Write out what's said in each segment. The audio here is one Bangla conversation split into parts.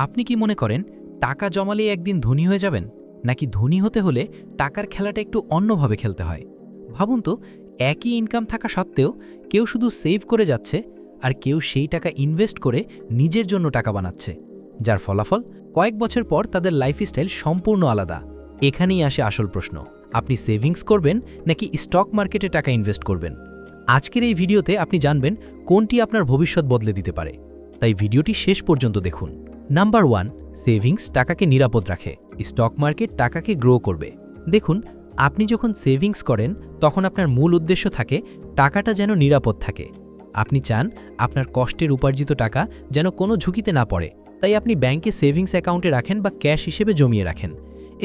আপনি কি মনে করেন টাকা জমালেই একদিন ধনী হয়ে যাবেন, নাকি ধনী হতে হলে টাকার খেলাটা একটু অন্যভাবে খেলতে হয়? ভাবুন তো, একই ইনকাম থাকা সত্ত্বেও কেউ শুধু সেভ করে যাচ্ছে আর কেউ সেই টাকা ইনভেস্ট করে নিজের জন্য টাকা বানাচ্ছে, যার ফলাফল কয়েক বছর পর তাদের লাইফস্টাইল সম্পূর্ণ আলাদা। এখানেই আসে আসল প্রশ্ন, আপনি সেভিংস করবেন নাকি স্টক মার্কেটে টাকা ইনভেস্ট করবেন? আজকের এই ভিডিওতে আপনি জানবেন কোনটি আপনার ভবিষ্যৎ বদলে দিতে পারে, তাই ভিডিওটি শেষ পর্যন্ত দেখুন। নাম্বার 1, সেভিংস টাকাকে নিরাপদ রাখে, স্টক মার্কেট টাকাকে গ্রো করবে। দেখুন, আপনি যখন সেভিংস করেন তখন আপনার মূল উদ্দেশ্য থাকে টাকাটা যেন নিরাপদ থাকে। আপনি চান আপনার কষ্টের উপার্জিত টাকা যেন কোনো ঝুঁকিতে না পড়ে, তাই আপনি ব্যাংকে সেভিংস অ্যাকাউন্টে রাখেন বা ক্যাশ হিসেবে জমিয়ে রাখেন।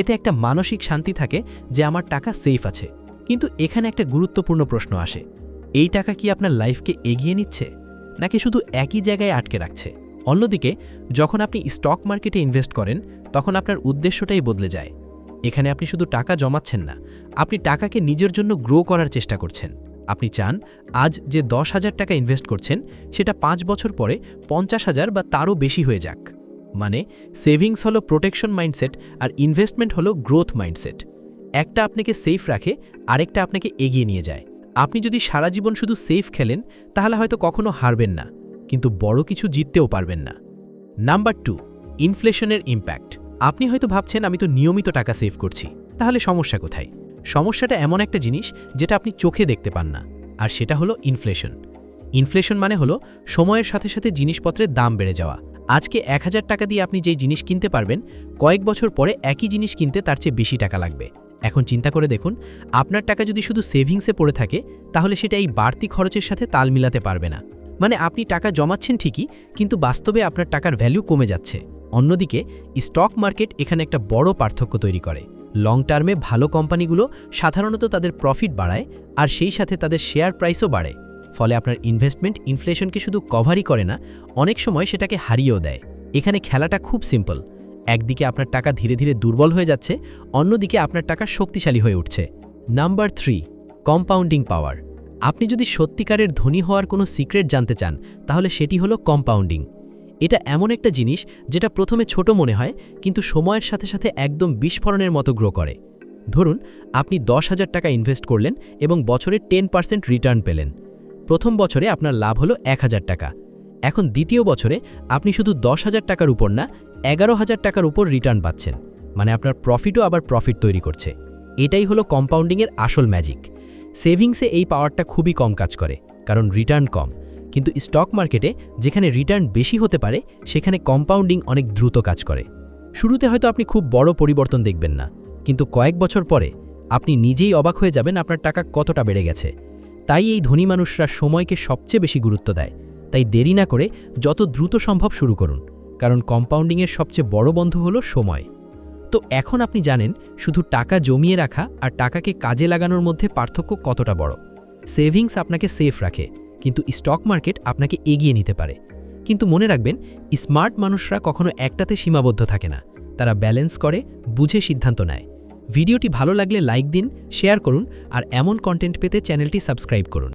এতে একটা মানসিক শান্তি থাকে যে আমার টাকা সেফ আছে। কিন্তু এখানে একটা গুরুত্বপূর্ণ প্রশ্ন আসে, এই টাকা কি আপনার লাইফকে এগিয়ে নিচ্ছে, নাকি শুধু একই জায়গায় আটকে রাখছে? অন্যদিকে যখন আপনি স্টক মার্কেটে ইনভেস্ট করেন তখন আপনার উদ্দেশ্যটাই বদলে যায়। এখানে আপনি শুধু টাকা জমাচ্ছেন না, আপনি টাকাকে নিজের জন্য গ্রো করার চেষ্টা করছেন। আপনি চান আজ যে 10,000 টাকা ইনভেস্ট করছেন সেটা 5 বছর পরে 50,000 বা তারও বেশি হয়ে যাক। মানে সেভিংস হলো প্রোটেকশন মাইন্ডসেট আর ইনভেস্টমেন্ট হলো গ্রোথ মাইন্ডসেট। একটা আপনাকে সেফ রাখে, আরেকটা আপনাকে এগিয়ে নিয়ে যায়। আপনি যদি সারা জীবন শুধু সেফ খেলেন তাহলে হয়তো কখনো হারবেন না, কিন্তু বড় কিছু জিততেও পারবেন না। নাম্বার 2, ইনফ্লেশনের ইম্প্যাক্ট। আপনি হয়তো ভাবছেন আমি তো নিয়মিত টাকা সেভ করছি, তাহলে সমস্যা কোথায়? সমস্যাটা এমন একটা জিনিস যেটা আপনি চোখে দেখতে পান না, আর সেটা হলো ইনফ্লেশন। ইনফ্লেশন মানে হলো সময়ের সাথে সাথে জিনিসপত্রের দাম বেড়ে যাওয়া। আজকে 1000 টাকা দিয়ে আপনি যেই জিনিস কিনতে পারবেন, কয়েক বছর পরে একই জিনিস কিনতে তার চেয়ে বেশি টাকা লাগবে। এখন চিন্তা করে দেখুন, আপনার টাকা যদি শুধু সেভিংসে পড়ে থাকে তাহলে সেটা এই বাড়তি খরচের সাথে তাল মিলাতে পারবে না। মানে আপনি টাকা জমাচ্ছেন ঠিকই, কিন্তু বাস্তবে আপনার টাকার ভ্যালু কমে যাচ্ছে। অন্যদিকে স্টক মার্কেট এখানে একটা বড় পার্থক্য তৈরি করে। লং টার্মে ভালো কোম্পানিগুলো সাধারণত তাদের প্রফিট বাড়ায়, আর সেই সাথে তাদের শেয়ার প্রাইসও বাড়ে। ফলে আপনার ইনভেস্টমেন্ট ইনফ্লেশনকে শুধু কভারই করে না, অনেক সময় সেটাকে হারিয়েও দেয়। এখানে খেলাটা খুব সিম্পল, একদিকে আপনার টাকা ধীরে ধীরে দুর্বল হয়ে যাচ্ছে, অন্যদিকে আপনার টাকা শক্তিশালী হয়ে উঠছে। নাম্বার 3, কম্পাউন্ডিং পাওয়ার। আপনি যদি সত্যিকারের ধনী হওয়ার কোনো সিক্রেট জানতে চান তাহলে সেটি হলো কম্পাউন্ডিং। এটা এমন একটা জিনিস যেটা প্রথমে ছোট মনে হয়, কিন্তু সময়ের সাথে সাথে একদম বিস্ফোরণের মতো গ্রো করে। ধরুন, আপনি 10,000 টাকা ইনভেস্ট করলেন এবং বছরে 10% রিটার্ন পেলেন। প্রথম বছরে আপনার লাভ হলো 1,000 টাকা। এখন দ্বিতীয় বছরে আপনি শুধু 10,000 টাকার উপর না, 11,000 টাকার উপর রিটার্ন পাচ্ছেন। মানে আপনার প্রফিটও আবার প্রফিট তৈরি করছে। এটাই হলো কম্পাউন্ডিংয়ের আসল ম্যাজিক। সেভিংসে এই পাওয়ারটা খুবই কম কাজ করে, কারণ রিটার্ন কম। কিন্তু স্টক মার্কেটে যেখানে রিটার্ন বেশি হতে পারে, সেখানে কম্পাউন্ডিং অনেক দ্রুত কাজ করে। শুরুতে হয়তো আপনি খুব বড় পরিবর্তন দেখবেন না, কিন্তু কয়েক বছর পরে আপনি নিজেই অবাক হয়ে যাবেন আপনার টাকা কতটা বেড়ে গেছে। তাই এই ধনী মানুষরা সময়কে সবচেয়ে বেশি গুরুত্ব দেয়। তাই দেরি না করে যত দ্রুত সম্ভব শুরু করুন, কারণ কম্পাউন্ডিংয়ের সবচেয়ে বড় বন্ধু হলো সময়। তো এখন আপনি জানেন শুধু টাকা জমিয়ে রাখা আর টাকাকে কাজে লাগানোর মধ্যে পার্থক্য কতটা বড়। সেভিংস আপনাকে সেফ রাখে, কিন্তু স্টক মার্কেট আপনাকে এগিয়ে নিতে পারে। কিন্তু মনে রাখবেন, স্মার্ট মানুষরা কখনো একটাতে সীমাবদ্ধ থাকে না, তারা ব্যালেন্স করে, বুঝে সিদ্ধান্ত নেয়। ভিডিওটি ভালো লাগলে লাইক দিন, শেয়ার করুন, আর এমন কন্টেন্ট পেতে চ্যানেলটি সাবস্ক্রাইব করুন।